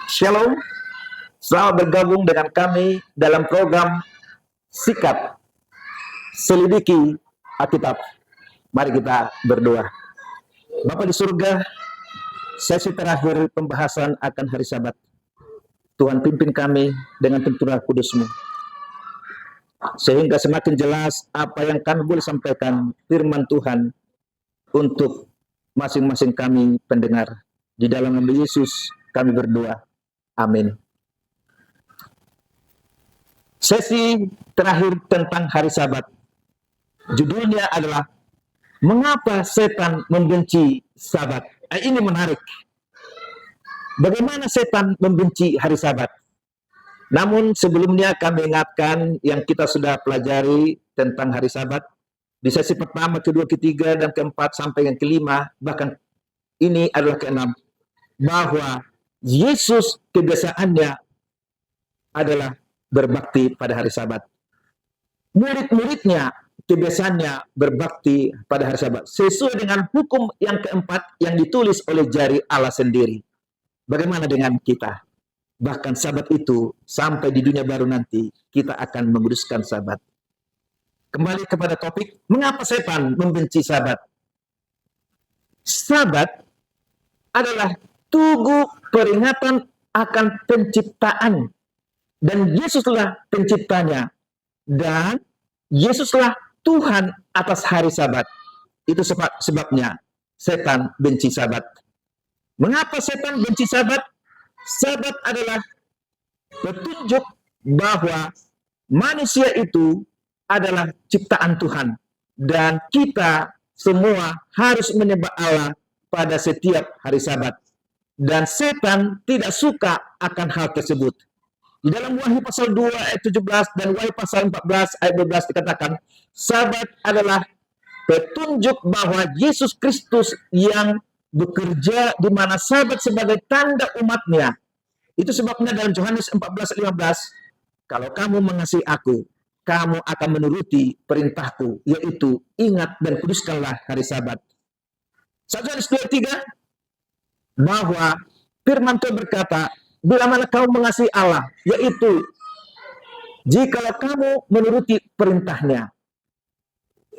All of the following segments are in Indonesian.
Shalom, selamat bergabung dengan kami dalam program Sikap Selidiki Alkitab. Mari kita berdoa. Bapa di surga, sesi terakhir pembahasan akan hari Sabat. Tuhan pimpin kami dengan tuntunan kudus-Mu, sehingga semakin jelas apa yang kami boleh sampaikan firman Tuhan untuk masing-masing kami pendengar. Di dalam nama Yesus kami berdoa. Amin. Sesi terakhir tentang hari Sabat. Judulnya adalah Mengapa Setan Membenci Sabat. Ini menarik. Bagaimana setan membenci hari Sabat? Namun sebelumnya kami ingatkan yang kita sudah pelajari tentang hari Sabat. Di sesi pertama, kedua, ketiga, dan keempat sampai yang kelima, bahkan ini adalah keenam, bahwa Yesus kebiasaannya adalah berbakti pada hari Sabat. Murid-muridnya kebiasaannya berbakti pada hari Sabat sesuai dengan hukum yang keempat yang ditulis oleh jari Allah sendiri. Bagaimana dengan kita? Bahkan Sabat itu sampai di dunia baru nanti kita akan menguduskan Sabat. Kembali kepada topik, mengapa setan membenci Sabat? Sabat adalah tugu peringatan akan penciptaan, dan Yesuslah penciptanya, dan Yesuslah Tuhan atas hari Sabat. Itu sebabnya setan benci Sabat. Mengapa setan benci Sabat? Sabat adalah petunjuk bahwa manusia itu adalah ciptaan Tuhan, dan kita semua harus menyembah Allah pada setiap hari Sabat. Dan setan tidak suka akan hal tersebut. Di dalam Wahyu pasal 2 ayat 17 dan Wahyu pasal 14 ayat 12 dikatakan, Sabat adalah petunjuk bahwa Yesus Kristus yang bekerja di mana Sabat sebagai tanda umatnya. Itu sebabnya dalam Yohanes 14:15, kalau kamu mengasihi aku, kamu akan menuruti perintahku, yaitu ingat dan kuduskanlah hari Sabat. 1 Yohanes 2:3, bahwa firman Tuhan berkata, bila mana kamu mengasihi Allah, yaitu jikalau kamu menuruti perintahnya.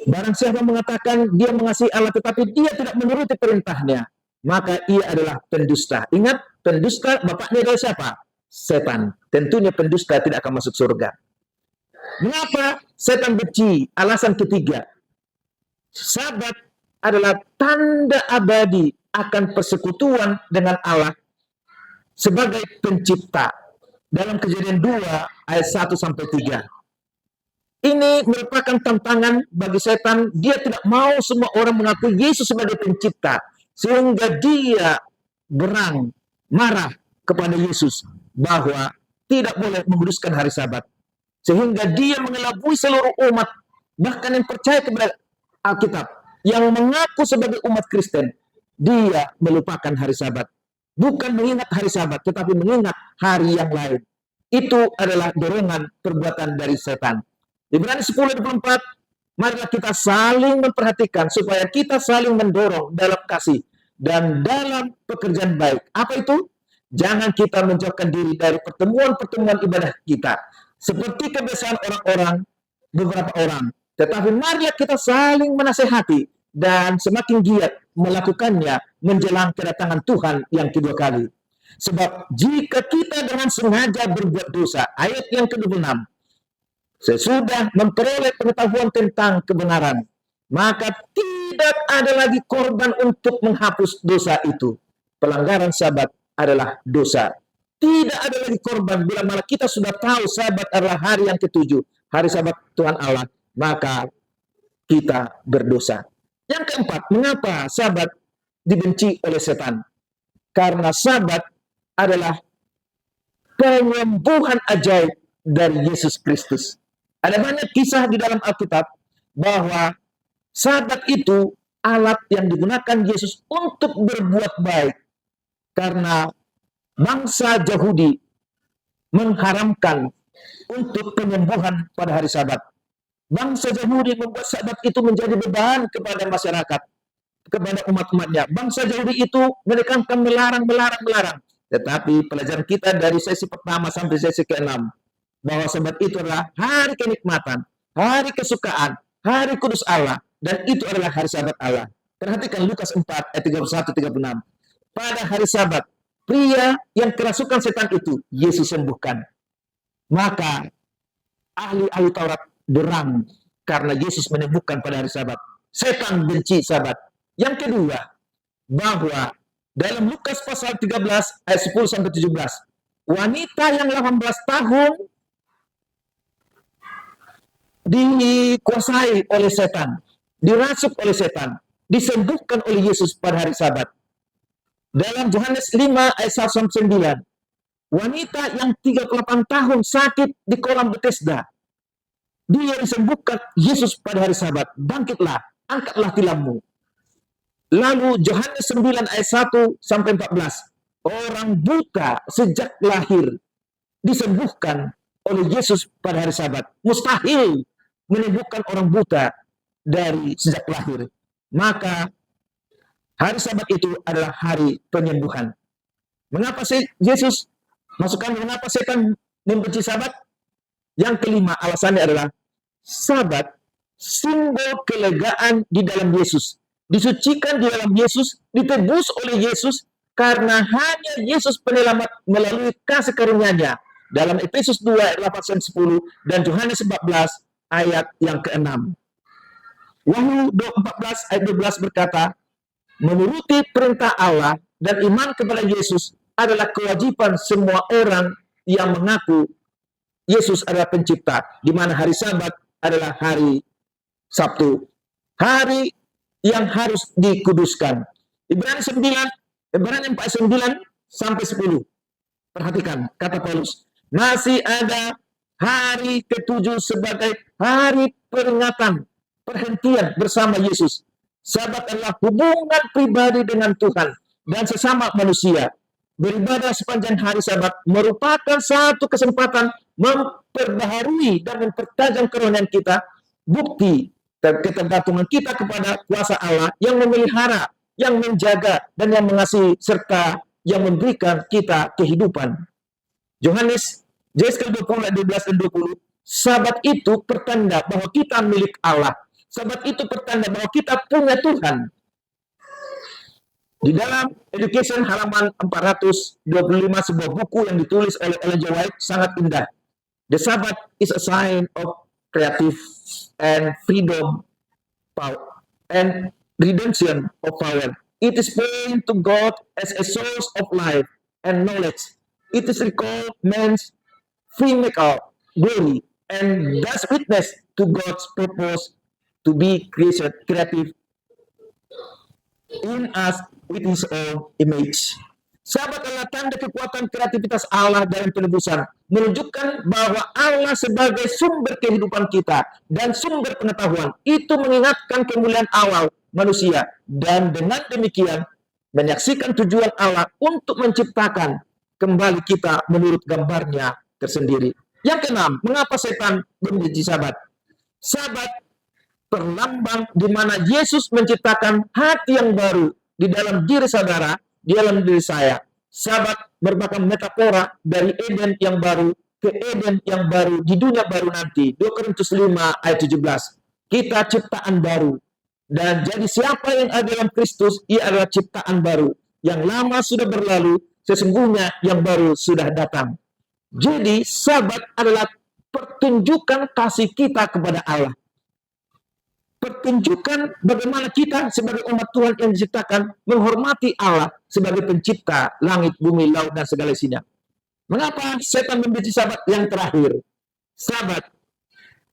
Barang siapa mengatakan dia mengasihi Allah tetapi dia tidak menuruti perintahnya, maka ia adalah pendusta. Ingat, pendusta bapaknya adalah siapa? Setan. Tentunya pendusta tidak akan masuk surga. Mengapa setan benci? Alasan ketiga, Sabat adalah tanda abadi akan persekutuan dengan Allah sebagai pencipta. Dalam Kejadian 2 ayat 1 sampai 3. Ini merupakan tantangan bagi setan. Dia tidak mau semua orang mengakui Yesus sebagai pencipta, sehingga dia berang, marah kepada Yesus bahwa tidak boleh menguduskan hari Sabat. Sehingga dia mengelabui seluruh umat, bahkan yang percaya kepada Alkitab, yang mengaku sebagai umat Kristen. Dia melupakan hari Sabat. Bukan mengingat hari Sabat, tetapi mengingat hari yang lain. Itu adalah dorongan perbuatan dari setan. Ibrani 10:24, marilah kita saling memperhatikan supaya kita saling mendorong dalam kasih dan dalam pekerjaan baik. Apa itu? Jangan kita menjauhkan diri dari pertemuan-pertemuan ibadah kita, seperti kebiasaan beberapa orang. Tetapi marilah kita saling menasehati dan semakin giat melakukannya menjelang kedatangan Tuhan yang kedua kali. Sebab jika kita dengan sengaja berbuat dosa, ayat yang ke-26, sesudah memperoleh pengetahuan tentang kebenaran, maka tidak ada lagi korban untuk menghapus dosa itu. Pelanggaran Sabat adalah dosa. Tidak ada lagi korban bila malah kita sudah tahu Sabat adalah hari yang ketujuh, hari Sabat Tuhan Allah, maka kita berdosa. Yang keempat, mengapa Sabat dibenci oleh setan? Karena Sabat adalah penyembuhan ajaib dari Yesus Kristus. Ada banyak kisah di dalam Alkitab bahwa Sabat itu alat yang digunakan Yesus untuk berbuat baik. Karena bangsa Yahudi mengharamkan untuk penyembuhan pada hari Sabat. Bangsa Yahudi membuat Sabat itu menjadi beban kepada masyarakat, kepada umat-umatnya. Bangsa Yahudi itu mereka akan melarang. Tetapi pelajaran kita dari sesi pertama sampai sesi ke-6, bahwa Sabat itu adalah hari kenikmatan, hari kesukaan, hari kudus Allah, dan itu adalah hari Sabat Allah. Perhatikan Lukas 4 ayat 31-36. Pada hari Sabat, pria yang kerasukan setan itu Yesus sembuhkan. Maka ahli-ahli Taurat geram karena Yesus menyembuhkan pada hari Sabat. Setan benci Sabat. Yang kedua, bahwa dalam Lukas pasal 13 ayat 10-17, wanita yang 18 tahun dikuasai oleh setan, dirasuk oleh setan, disembuhkan oleh Yesus pada hari Sabat. Dalam Yohanes 5 ayat 1-9, wanita yang 38 tahun sakit di kolam Bethesda, dia disembuhkan Yesus pada hari Sabat. Bangkitlah, angkatlah tilammu. Lalu Yohanes 9 ayat 1-14, orang buta sejak lahir disembuhkan oleh Yesus pada hari Sabat. Mustahil menyembuhkan orang buta dari sejak lahir. Maka hari Sabat itu adalah hari penyembuhan. Mengapa Yesus masukkan mengapa setan membenci Sabat? Yang kelima, alasannya adalah Sabat simbol kelegaan di dalam Yesus. Disucikan di dalam Yesus, ditebus oleh Yesus, karena hanya Yesus penyelamat melalui kasih karunia-Nya. Dalam Efesus 2 ayat 8-10 dan Yohanes 14 ayat yang ke-6. Wahyu 14 ayat 12 berkata, menuruti perintah Allah dan iman kepada Yesus adalah kewajiban semua orang yang mengaku Yesus adalah pencipta, di mana hari Sabat adalah hari Sabtu, hari yang harus dikuduskan. Ibrani 4:9-10. Perhatikan kata Paulus, masih ada hari ke-7 sebagai hari peringatan, perhentian bersama Yesus. Sabat adalah hubungan pribadi dengan Tuhan dan sesama manusia. Beribadah sepanjang hari Sabat merupakan satu kesempatan memperbaharui dan mempertajam kerohanian kita, bukti ketergantungan kita kepada kuasa Allah yang memelihara, yang menjaga, dan yang mengasihi, serta yang memberikan kita kehidupan. Yohanes 20 ayat 12 dan 20, Sabat itu pertanda bahwa kita milik Allah. Sabat itu pertanda bahwa kita punya Tuhan. Di dalam Education halaman 425, sebuah buku yang ditulis oleh Ellen G. White sangat indah. The Sabbath is a sign of creative and freedom, power, and redemption of power. It is praying to God as a source of life and knowledge. It is recalled man's free maker glory and thus witness to God's purpose to be creative in us with His own image. Sabat adalah tanda kekuatan kreativitas Allah dalam penebusan, menunjukkan bahwa Allah sebagai sumber kehidupan kita dan sumber pengetahuan itu mengingatkan kemuliaan awal manusia, dan dengan demikian menyaksikan tujuan Allah untuk menciptakan kembali kita menurut gambarnya tersendiri. Yang keenam, mengapa setan membenci Sabat? Sabat perlambang di mana Yesus menciptakan hati yang baru di dalam diri saudara, di dalam diri saya. Sabat merupakan metafora dari Eden yang baru ke Eden yang baru di dunia baru nanti. 2 Korintus 5 ayat 17. Kita ciptaan baru. Dan jadi siapa yang ada dalam Kristus, ia adalah ciptaan baru. Yang lama sudah berlalu, sesungguhnya yang baru sudah datang. Jadi Sabat adalah pertunjukan kasih kita kepada Allah. Pertunjukan bagaimana kita sebagai umat Tuhan yang diciptakan menghormati Allah sebagai pencipta langit, bumi, laut, dan segala isinya. Mengapa setan membenci Sabat? Yang terakhir, Sabat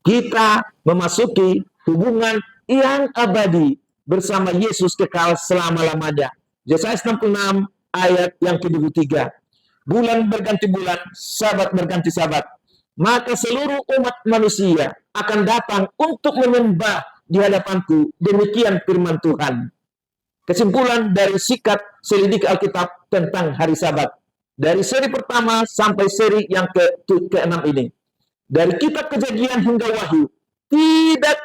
kita memasuki hubungan yang abadi bersama Yesus kekal selama-lamanya. Yesaya 66 ayat yang ke-23. Bulan berganti bulan, Sabat berganti Sabat. Maka seluruh umat manusia akan datang untuk menyembah di hadapanku, demikian firman Tuhan. Kesimpulan dari sikat selidik Alkitab tentang hari Sabat, dari seri pertama sampai seri yang ke-6 ini, dari kitab Kejadian hingga Wahyu, tidak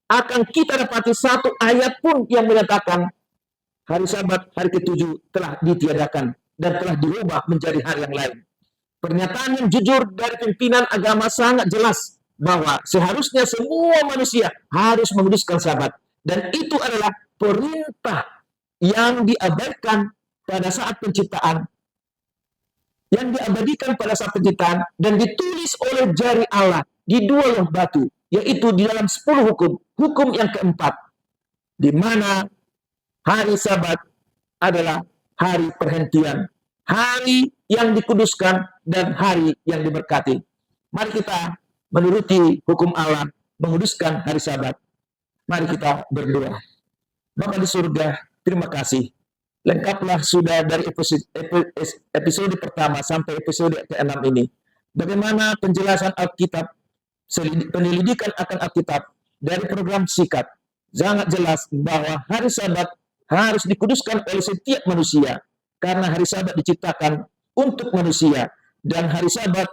akan kita dapati satu ayat pun yang menyatakan hari Sabat, hari ke-7 telah ditiadakan. dan telah dirubah menjadi hari yang lain. Pernyataan yang jujur dari pimpinan agama sangat jelas bahwa seharusnya semua manusia harus menguduskan Sabat, dan itu adalah perintah yang diabadikan pada saat penciptaan, dan ditulis oleh jari Allah di 2 loh batu, yaitu di dalam 10 hukum. Hukum yang keempat, di mana hari Sabat adalah hari perhentian, hari yang dikuduskan, dan hari yang diberkati. Mari kita menuruti hukum Allah, menguduskan hari Sabat. Mari kita berdoa. Bapa di surga, terima kasih. Lengkaplah sudah dari episode pertama sampai episode ke-6 ini. Bagaimana penjelasan Alkitab, penyelidikan akan Alkitab dari program Sikat. Sangat jelas bahwa hari Sabat harus dikuduskan oleh setiap manusia. Karena hari Sabat diciptakan untuk manusia. Dan hari Sabat,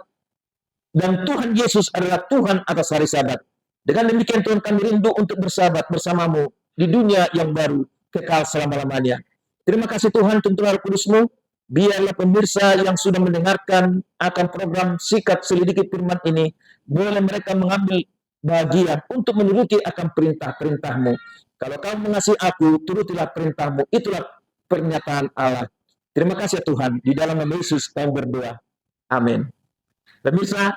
dan Tuhan Yesus adalah Tuhan atas hari Sabat. Dengan demikian Tuhan, kami rindu untuk bersabat bersamamu di dunia yang baru, kekal selama-lamanya. Terima kasih Tuhan untuk Roh Kudus-Mu. Biarlah pemirsa yang sudah mendengarkan akan program Sikat Selidiki Firman ini, boleh mereka mengambil bagian untuk menuruti akan perintah-perintah-Mu. Kalau Kau mengasihi aku, turutilah perintah-Mu. Itulah pernyataan Allah. Terima kasih Tuhan. Di dalam nama Yesus kami berdoa. Amin. Pemirsa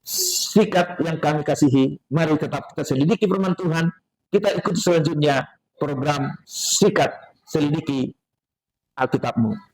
Sikat yang kami kasihi, mari tetap kita selidiki firman Tuhan. Kita ikuti selanjutnya program Sikat Selidiki Alkitab-Mu.